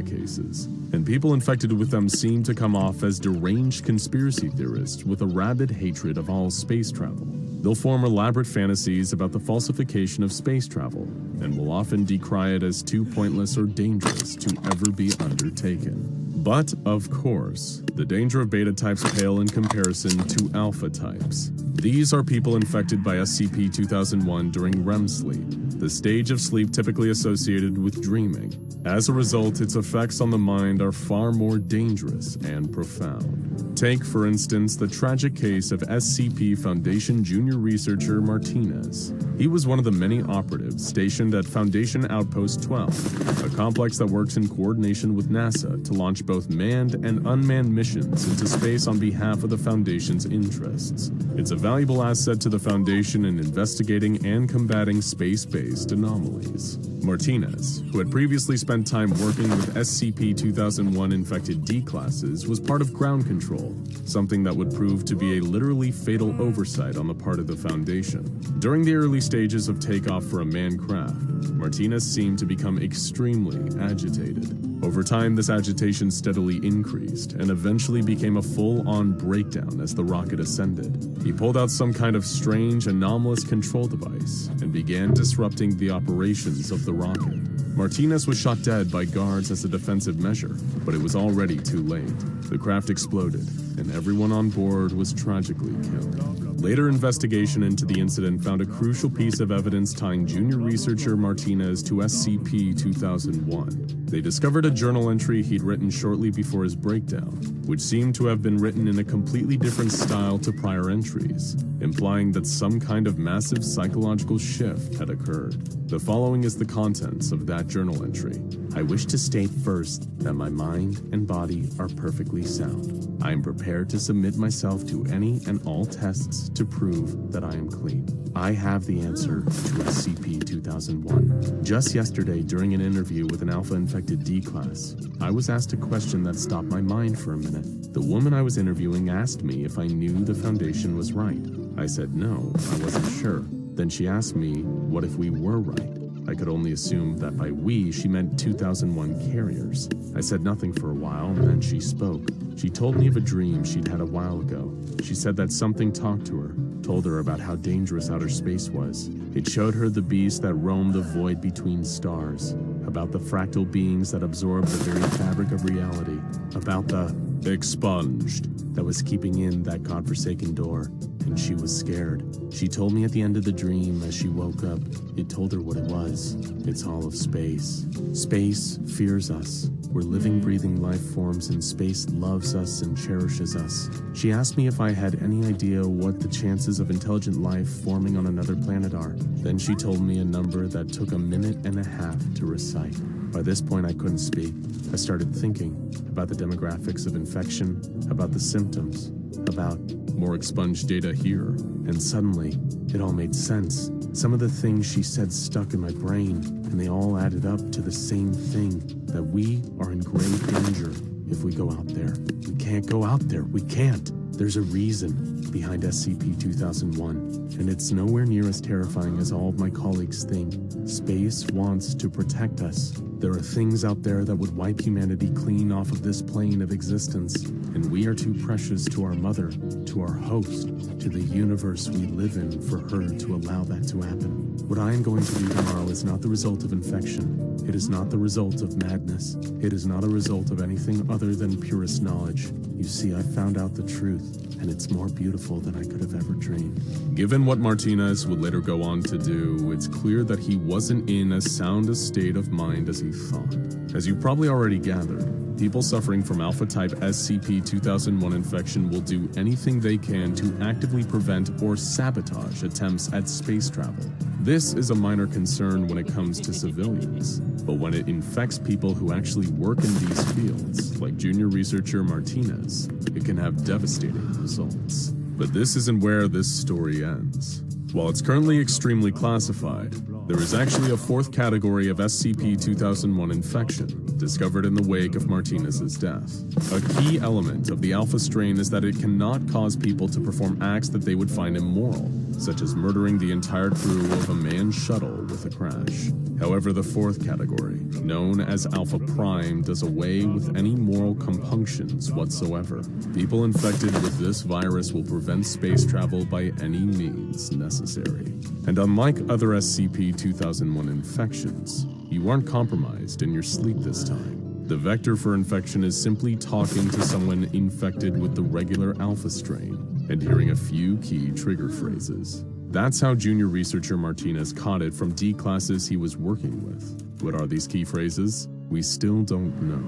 trauma cases, and people infected with them seem to come off as deranged conspiracy theorists with a rabid hatred of all space travel. They'll form elaborate fantasies about the falsification of space travel, and will often decry it as too pointless or dangerous to ever be undertaken. But, of course, the danger of beta types pale in comparison to alpha types. These are people infected by SCP-2001 during REM sleep, the stage of sleep typically associated with dreaming. As a result, its effects on the mind are far more dangerous and profound. Take, for instance, the tragic case of SCP Foundation junior researcher Martinez. He was one of the many operatives stationed at Foundation Outpost 12, a complex that works in coordination with NASA to launch both manned and unmanned missions into space on behalf of the Foundation's interests. It's a valuable asset to the Foundation in investigating and combating space-based anomalies. Martinez, who had previously spent time working with SCP-2001 infected D-classes, was part of ground control, something that would prove to be a literally fatal oversight on the part of the Foundation. During the early stages of takeoff for a manned craft, Martinez seemed to become extremely agitated. Over time, this agitation steadily increased and eventually became a full-on breakdown as the rocket ascended. He pulled out some kind of strange, anomalous control device and began disrupting the operations of the rocket. Martinez was shot dead by guards as a defensive measure, but it was already too late. The craft exploded, and everyone on board was tragically killed. Later investigation into the incident found a crucial piece of evidence tying junior researcher Martinez to SCP-2001. They discovered a journal entry he'd written shortly before his breakdown, which seemed to have been written in a completely different style to prior entries, implying that some kind of massive psychological shift had occurred. The following is the contents of that journal entry. I wish to state first that my mind and body are perfectly sound. I am prepared to submit myself to any and all tests to prove that I am clean. I have the answer to SCP-2001. Just yesterday, during an interview with an Alpha-infected D-class, I was asked a question that stopped my mind for a minute. The woman I was interviewing asked me if I knew the Foundation was right. I said no, I wasn't sure. Then she asked me, what if we were right? I could only assume that by we, she meant 2001 carriers. I said nothing for a while, and then she spoke. She told me of a dream she'd had a while ago. She said that something talked to her, told her about how dangerous outer space was. It showed her the beasts that roamed the void between stars, about the fractal beings that absorbed the very fabric of reality, about the expunged that was keeping in that godforsaken door, and she was scared. She told me at the end of the dream as she woke up, it told her what it was. It's all of space. Space fears us. We're living, breathing life forms, and space loves us and cherishes us. She asked me if I had any idea what the chances of intelligent life forming on another planet are. Then she told me a number that took a minute and a half to recite. By this point, I couldn't speak. I started thinking about the demographics of infection, about the symptoms, about more expunged data here, and suddenly, it all made sense. Some of the things she said stuck in my brain, and they all added up to the same thing, that we are in grave danger if we go out there. We can't go out there. We can't. There's a reason behind SCP-2001, and it's nowhere near as terrifying as all of my colleagues think. Space wants to protect us. There are things out there that would wipe humanity clean off of this plane of existence, and we are too precious to our mother, to our host, to the universe we live in for her to allow that to happen. What I am going to do tomorrow is not the result of infection. It is not the result of madness. It is not a result of anything other than purest knowledge. You see, I found out the truth, and it's more beautiful than I could have ever dreamed. Given what Martinez would later go on to do, it's clear that he wasn't in as sound a state of mind as he thought. As you probably already gathered, people suffering from alpha-type SCP-2001 infection will do anything they can to actively prevent or sabotage attempts at space travel. This is a minor concern when it comes to civilians, but when it infects people who actually work in these fields, like junior researcher Martinez, it can have devastating results. But this isn't where this story ends. While it's currently extremely classified, There is actually a fourth category of SCP-2001 infection, discovered in the wake of Martinez's death. A key element of the alpha strain is that it cannot cause people to perform acts that they would find immoral, such as murdering the entire crew of a manned shuttle with a crash. However, the fourth category, known as Alpha Prime, does away with any moral compunctions whatsoever. People infected with this virus will prevent space travel by any means necessary. And unlike other SCP-2001 infections, you aren't compromised in your sleep this time. The vector for infection is simply talking to someone infected with the regular alpha strain and hearing a few key trigger phrases. That's how junior researcher Martinez caught it from D classes he was working with. What are these key phrases? We still don't know.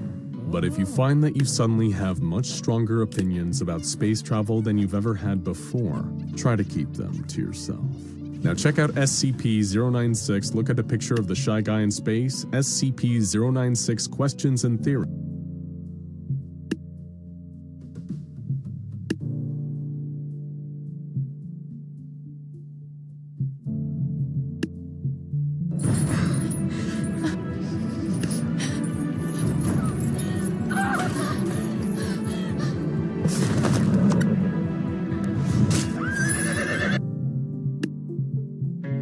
But if you find that you suddenly have much stronger opinions about space travel than you've ever had before, try to keep them to yourself. Now check out SCP-096, look at a picture of the shy guy in space, SCP-096 Questions and Theories.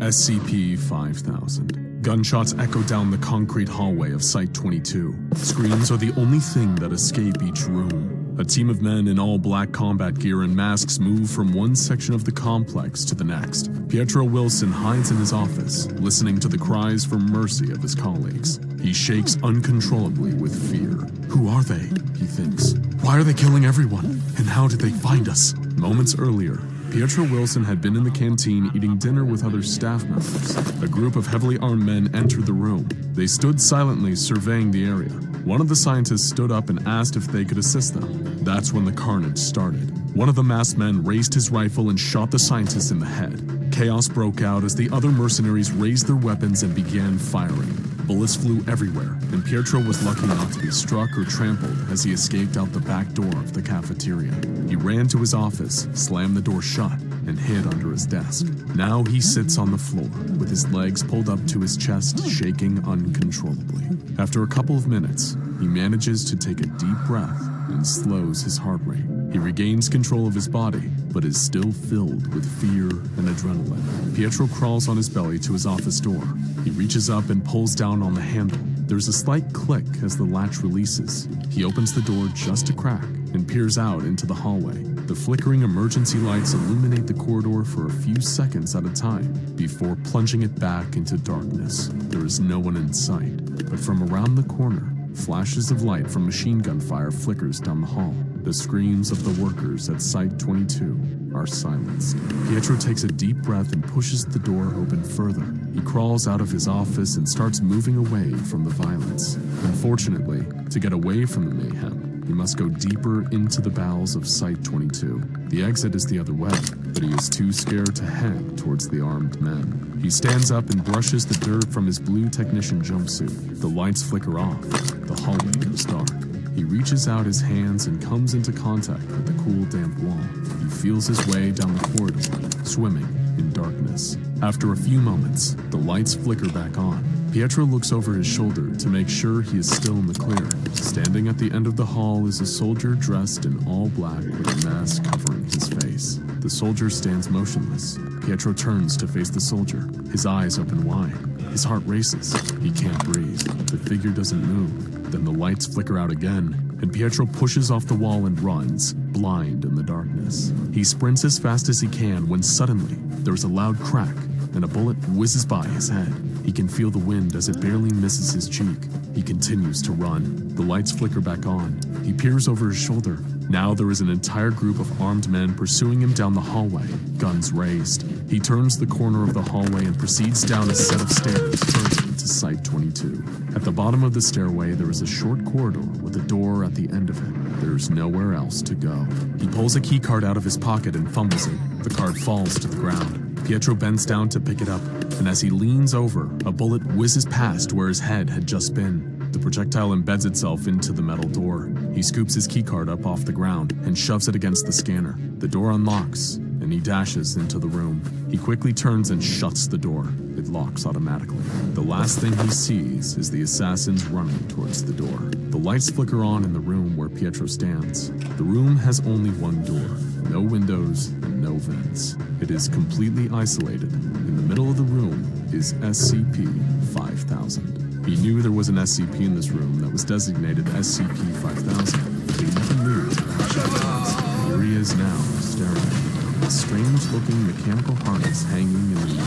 SCP-5000. Gunshots echo down the concrete hallway of Site-22. Screams are the only thing that escape each room. A team of men in all black combat gear and masks move from one section of the complex to the next. Pietro Wilson hides in his office, listening to the cries for mercy of his colleagues. He shakes uncontrollably with fear. Who are they? He thinks. Why are they killing everyone? And how did they find us? Moments earlier, Pietro Wilson had been in the canteen eating dinner with other staff members. A group of heavily armed men entered the room. They stood silently surveying the area. One of the scientists stood up and asked if they could assist them. That's when the carnage started. One of the masked men raised his rifle and shot the scientist in the head. Chaos broke out as the other mercenaries raised their weapons and began firing. Bullets flew everywhere, and Pietro was lucky not to be struck or trampled as he escaped out the back door of the cafeteria. He ran to his office, slammed the door shut, and hid under his desk. Now he sits on the floor, with his legs pulled up to his chest, shaking uncontrollably. After a couple of minutes, he manages to take a deep breath and slows his heart rate. He regains control of his body, but is still filled with fear and adrenaline. Pietro crawls on his belly to his office door. He reaches up and pulls down on the handle. There's a slight click as the latch releases. He opens the door just a crack and peers out into the hallway. The flickering emergency lights illuminate the corridor for a few seconds at a time before plunging it back into darkness. There is no one in sight, but from around the corner, flashes of light from machine gun fire flickers down the hall. The screams of the workers at Site-22 are silenced. Pietro takes a deep breath and pushes the door open further. He crawls out of his office and starts moving away from the violence. Unfortunately, to get away from the mayhem, he must go deeper into the bowels of Site-22. The exit is the other way, but he is too scared to head towards the armed men. He stands up and brushes the dirt from his blue technician jumpsuit. The lights flicker off. The hallway goes dark. He reaches out his hands and comes into contact with the cool, damp wall. He feels his way down the corridor, swimming in darkness. After a few moments, the lights flicker back on. Pietro looks over his shoulder to make sure he is still in the clear. Standing at the end of the hall is a soldier dressed in all black with a mask covering his face. The soldier stands motionless. Pietro turns to face the soldier. His eyes open wide. His heart races. He can't breathe. The figure doesn't move. Then the lights flicker out again, and Pietro pushes off the wall and runs, blind in the darkness. He sprints as fast as he can when suddenly there's a loud crack and a bullet whizzes by his head. He can feel the wind as it barely misses his cheek. He continues to run. The lights flicker back on. He peers over his shoulder. Now there is an entire group of armed men pursuing him down the hallway, guns raised. He turns the corner of the hallway and proceeds down a set of stairs further to Site-22. At the bottom of the stairway, there is a short corridor with a door at the end of it. There's nowhere else to go. He pulls a key card out of his pocket and fumbles it. The card falls to the ground. Pietro bends down to pick it up, and as he leans over, a bullet whizzes past where his head had just been. The projectile embeds itself into the metal door. He scoops his keycard up off the ground and shoves it against the scanner. The door unlocks, and he dashes into the room. He quickly turns and shuts the door. The it locks automatically. The last thing he sees is the assassins running towards the door. The lights flicker on in the room where Pietro stands. The room has only one door, no windows and no vents. It is completely isolated. In the middle of the room is SCP-5000. He knew there was an SCP in this room that was designated SCP-5000, but he never knew what it actually was. Here he is now, staring at him, a strange-looking mechanical harness hanging in the middle.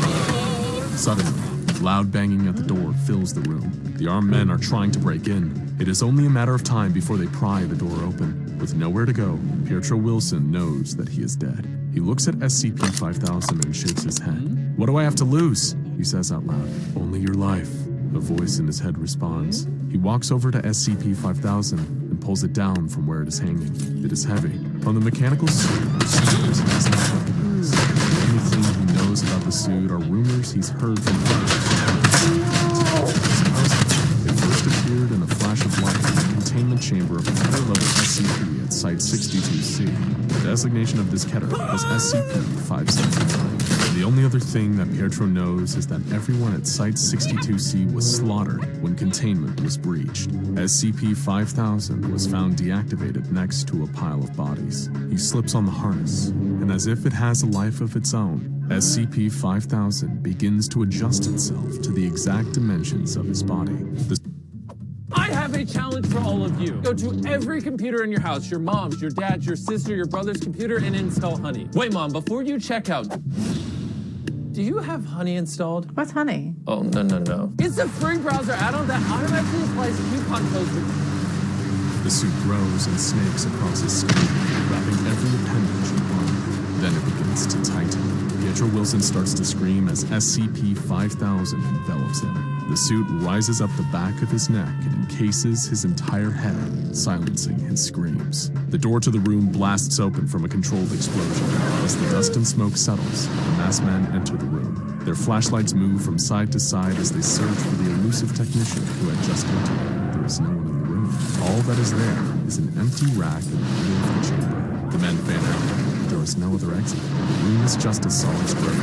Suddenly, loud banging at the door fills the room. The armed men are trying to break in. It is only a matter of time before they pry the door open. With nowhere to go, Pietro Wilson knows that he is dead. He looks at SCP-5000 and shakes his head. "What do I have to lose?" he says out loud. "Only your life," a voice in his head responds. He walks over to SCP-5000 and pulls it down from where it is hanging. It is heavy. On the mechanical suit are stickers he does not recognize. The only thing he knows about the suit are rumors he's heard from others. It first appeared in a flash of light in the containment chamber of a Keter-level SCP at Site 62C. The designation of this Keter was SCP-579. The only other thing that Pietro knows is that everyone at Site 62C was slaughtered when containment was breached. SCP-5000 was found deactivated next to a pile of bodies. He slips on the harness, and as if it has a life of its own, SCP-5000 begins to adjust itself to the exact dimensions of his body. I have a challenge for all of you. Go to every computer in your house, your mom's, your dad's, your sister, your brother's computer, and install Honey. Wait, Mom, before you check out, do you have Honey installed? What's Honey? Oh, no. It's a free browser add-on that automatically applies coupon codes. The suit grows and snakes across his screen, wrapping every appendage in one. Then it begins to tighten. Pietro Wilson starts to scream as SCP-5000 envelops him. The suit rises up the back of his neck and encases his entire head, silencing his screams. The door to the room blasts open from a controlled explosion. As the dust and smoke settles, the masked men enter the room. Their flashlights move from side to side as they search for the elusive technician who had just entered. There is no one in the room. All that is there is an empty rack in the middle of the chamber. The men fan out. There is no other exit. The room is just a solid square.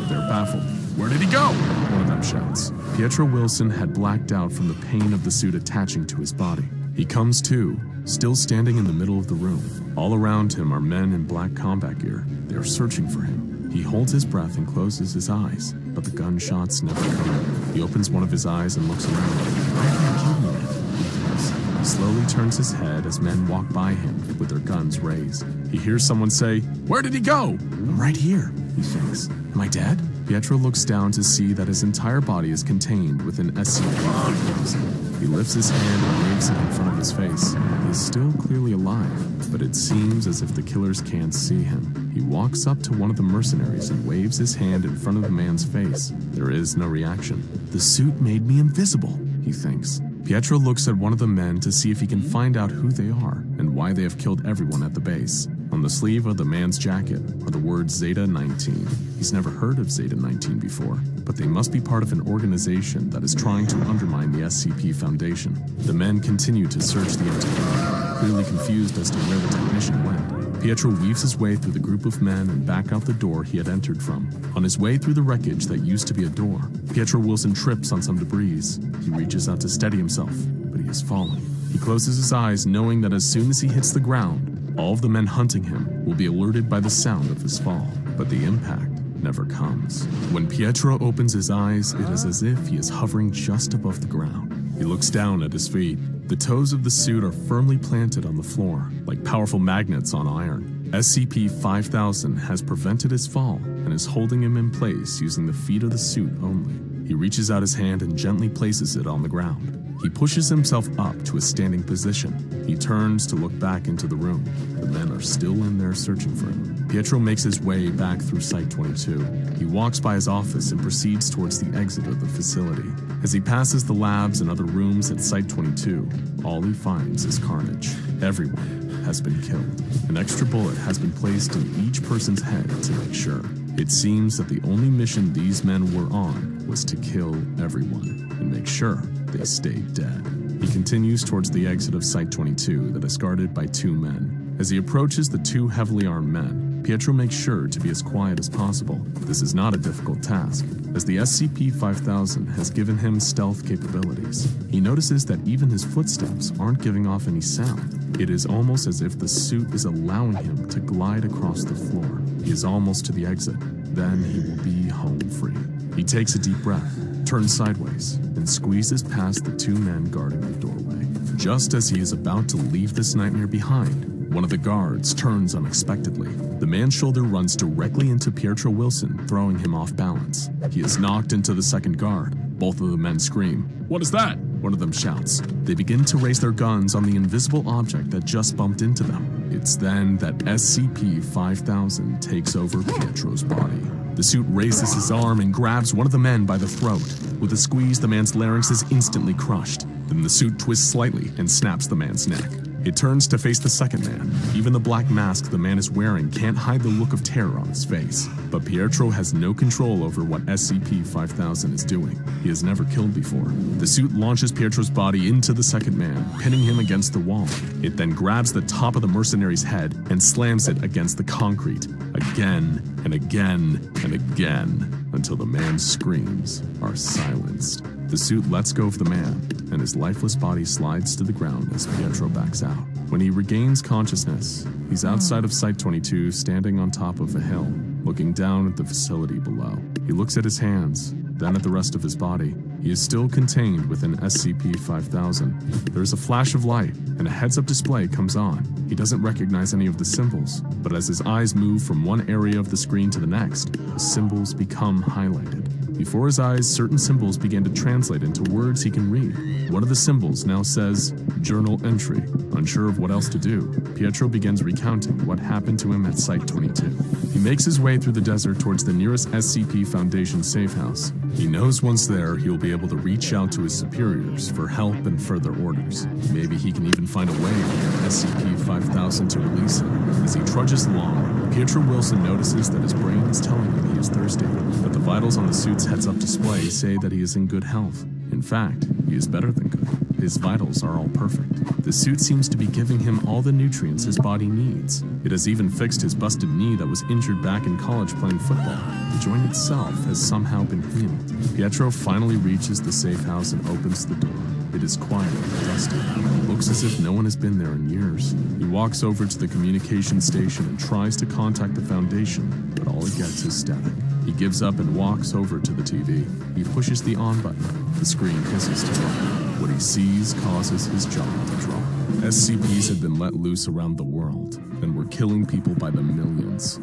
They're baffled. "Where did he go?" one of them shouts. Pietro Wilson had blacked out from the pain of the suit attaching to his body. He comes to, still standing in the middle of the room. All around him are men in black combat gear. They are searching for him. He holds his breath and closes his eyes, but the gunshots never come. He opens one of his eyes and looks around. "Why haven't you killed me yet?" he thinks. He slowly turns his head as men walk by him with their guns raised. He hears someone say, "Where did he go?" "I'm right here," he thinks. "Am I dead?" Pietro looks down to see that his entire body is contained within SCP-5000. He lifts his hand and waves it in front of his face. He is still clearly alive, but it seems as if the killers can't see him. He walks up to one of the mercenaries and waves his hand in front of the man's face. There is no reaction. "The suit made me invisible," he thinks. Pietro looks at one of the men to see if he can find out who they are and why they have killed everyone at the base. On the sleeve of the man's jacket are the words Zeta-19. He's never heard of Zeta-19 before, but they must be part of an organization that is trying to undermine the SCP Foundation. The men continue to search the empty room, clearly confused as to where the technician went. Pietro weaves his way through the group of men and back out the door he had entered from. On his way through the wreckage that used to be a door, Pietro Wilson trips on some debris. He reaches out to steady himself, but he is falling. He closes his eyes, knowing that as soon as he hits the ground, all of the men hunting him will be alerted by the sound of his fall. But the impact never comes. When Pietro opens his eyes, it is as if he is hovering just above the ground. He looks down at his feet. The toes of the suit are firmly planted on the floor, like powerful magnets on iron. SCP-5000 has prevented his fall and is holding him in place using the feet of the suit only. He reaches out his hand and gently places it on the ground. He pushes himself up to a standing position. He turns to look back into the room. The men are still in there searching for him. Pietro makes his way back through Site 22. He walks by his office and proceeds towards the exit of the facility. As he passes the labs and other rooms at Site 22, all he finds is carnage. Everyone has been killed. An extra bullet has been placed in each person's head to make sure. It seems that the only mission these men were on was to kill everyone and make sure they stayed dead. He continues towards the exit of Site 22 that is guarded by two men. As he approaches the two heavily armed men, Pietro makes sure to be as quiet as possible. This is not a difficult task, as the SCP-5000 has given him stealth capabilities. He notices that even his footsteps aren't giving off any sound. It is almost as if the suit is allowing him to glide across the floor. He is almost to the exit. Then he will be home free. He takes a deep breath, turns sideways, and squeezes past the two men guarding the doorway. Just as he is about to leave this nightmare behind, one of the guards turns unexpectedly. The man's shoulder runs directly into Pietro Wilson, throwing him off balance. He is knocked into the second guard. Both of the men scream, "What is that?" One of them shouts. They begin to raise their guns on the invisible object that just bumped into them. It's then that SCP-5000 takes over Pietro's body. The suit raises his arm and grabs one of the men by the throat. With a squeeze, the man's larynx is instantly crushed. Then the suit twists slightly and snaps the man's neck. It turns to face the second man. Even the black mask the man is wearing can't hide the look of terror on his face. But Pietro has no control over what SCP-5000 is doing. He has never killed before. The suit launches Pietro's body into the second man, pinning him against the wall. It then grabs the top of the mercenary's head and slams it against the concrete, again and again and again, until the man's screams are silenced. The suit lets go of the man, and his lifeless body slides to the ground as Pietro backs out. When he regains consciousness, he's outside of Site-22, standing on top of a hill, looking down at the facility below. He looks at his hands, then at the rest of his body. He is still contained within SCP-5000. There is a flash of light, and a heads-up display comes on. He doesn't recognize any of the symbols, but as his eyes move from one area of the screen to the next, the symbols become highlighted. Before his eyes, certain symbols begin to translate into words he can read. One of the symbols now says, "Journal entry." Unsure of what else to do, Pietro begins recounting what happened to him at Site-22. He makes his way through the desert towards the nearest SCP Foundation safe house. He knows once there, he'll be able to reach out to his superiors for help and further orders. Maybe he can even find a way to get SCP-5000 to release him. As he trudges along, Pietro Wilson notices that his brain is telling him he is thirsty, but the vitals on the suit's heads-up display say that he is in good health. In fact, he is better than good. His vitals are all perfect. The suit seems to be giving him all the nutrients his body needs. It has even fixed his busted knee that was injured back in college playing football. The joint itself has somehow been healed. Pietro finally reaches the safe house and opens the door. It is quiet and dusty. It looks as if no one has been there in years. He walks over to the communication station and tries to contact the Foundation, but all he gets is static. He gives up and walks over to the TV. He pushes the on button. The screen hisses to life. What he sees causes his jaw to drop. SCPs had been let loose around the world and were killing people by the millions.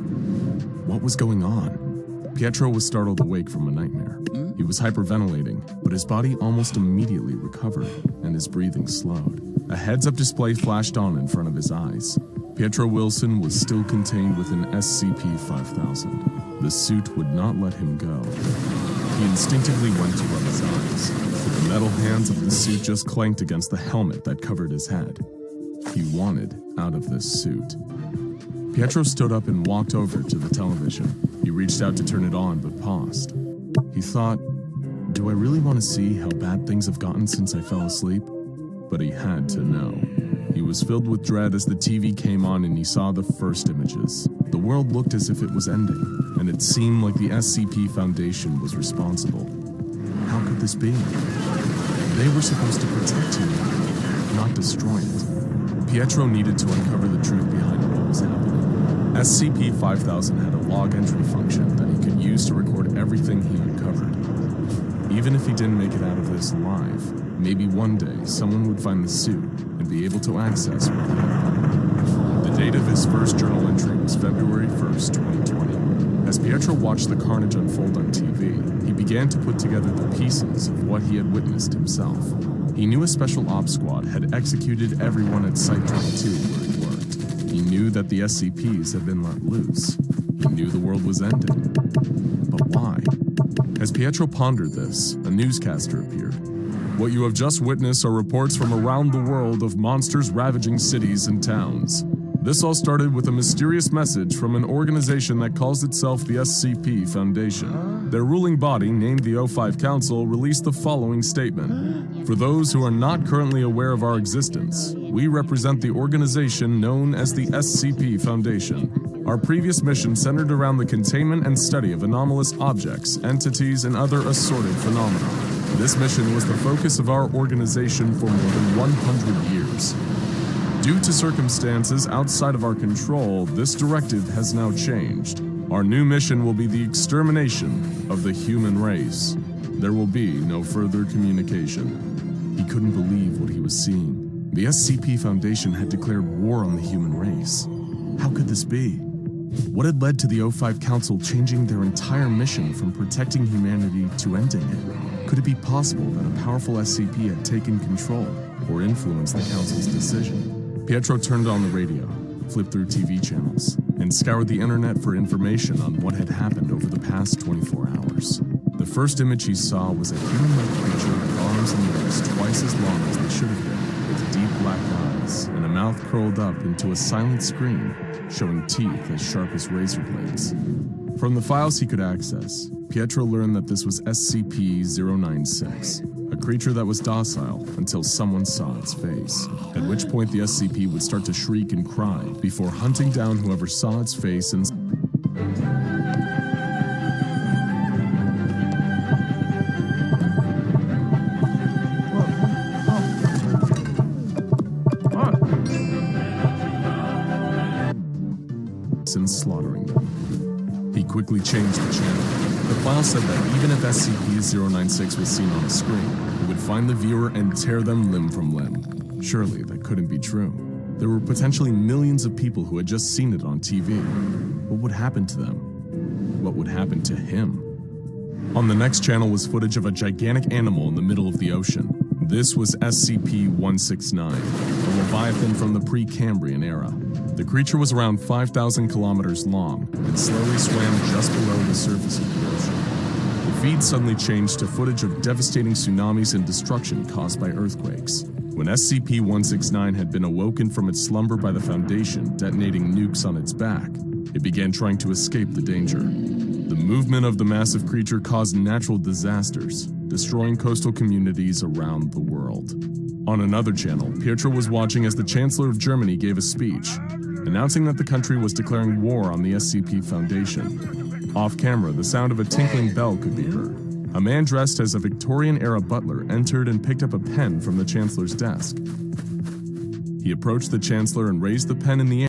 What was going on? Pietro was startled awake from a nightmare. He was hyperventilating, but his body almost immediately recovered, and his breathing slowed. A heads-up display flashed on in front of his eyes. Pietro Wilson was still contained within SCP-5000. The suit would not let him go. He instinctively went to rub his eyes, but the metal hands of the suit just clanked against the helmet that covered his head. He wanted out of this suit. Pietro stood up and walked over to the television. He reached out to turn it on, but paused. He thought, do I really want to see how bad things have gotten since I fell asleep? But he had to know. He was filled with dread as the TV came on and he saw the first images. The world looked as if it was ending, and it seemed like the SCP Foundation was responsible. How could this be? They were supposed to protect humanity, not destroy it. Pietro needed to uncover the truth behind what was happening. SCP-5000 had a log entry function that he could use to record everything he uncovered. Even if he didn't make it out of this alive, maybe one day someone would find the suit and be able to access what he had. The date of his first journal entry was February 1st, 2020. As Pietro watched the carnage unfold on TV, he began to put together the pieces of what he had witnessed himself. He knew a special ops squad had executed everyone at Site-22 where he worked. He knew that the SCPs had been let loose. He knew the world was ending. But why? As Pietro pondered this, a newscaster appeared. What you have just witnessed are reports from around the world of monsters ravaging cities and towns. This all started with a mysterious message from an organization that calls itself the SCP Foundation. Their ruling body, named the O5 Council, released the following statement. For those who are not currently aware of our existence, we represent the organization known as the SCP Foundation. Our previous mission centered around the containment and study of anomalous objects, entities, and other assorted phenomena. This mission was the focus of our organization for more than 100 years. Due to circumstances outside of our control, this directive has now changed. Our new mission will be the extermination of the human race. There will be no further communication. He couldn't believe what he was seeing. The SCP Foundation had declared war on the human race. How could this be? What had led to the O5 Council changing their entire mission from protecting humanity to ending it? Could it be possible that a powerful SCP had taken control or influenced the Council's decision? Pietro turned on the radio, flipped through TV channels, and scoured the internet for information on what had happened over the past 24 hours. The first image he saw was a human-like creature with arms and legs twice as long as they should have been, with deep black eyes and a mouth curled up into a silent scream, showing teeth as sharp as razor blades. From the files he could access, Pietro learned that this was SCP-096, a creature that was docile until someone saw its face, at which point the SCP would start to shriek and cry before hunting down whoever saw its face and slaughtering them. He quickly changed the channel. The file said that even if SCP-096 was seen on a screen, it would find the viewer and tear them limb from limb. Surely that couldn't be true. There were potentially millions of people who had just seen it on TV. What would happen to them? What would happen to him? On the next channel was footage of a gigantic animal in the middle of the ocean. This was SCP-169, a leviathan from the Precambrian era. The creature was around 5,000 kilometers long and slowly swam just below the surface of the ocean. The feed suddenly changed to footage of devastating tsunamis and destruction caused by earthquakes. When SCP-169 had been awoken from its slumber by the Foundation detonating nukes on its back, it began trying to escape the danger. The movement of the massive creature caused natural disasters, destroying coastal communities around the world. On another channel, Pietro was watching as the Chancellor of Germany gave a speech, announcing that the country was declaring war on the SCP Foundation. Off camera, the sound of a tinkling bell could be heard. A man dressed as a Victorian-era butler entered and picked up a pen from the Chancellor's desk. He approached the Chancellor and raised the pen in the air.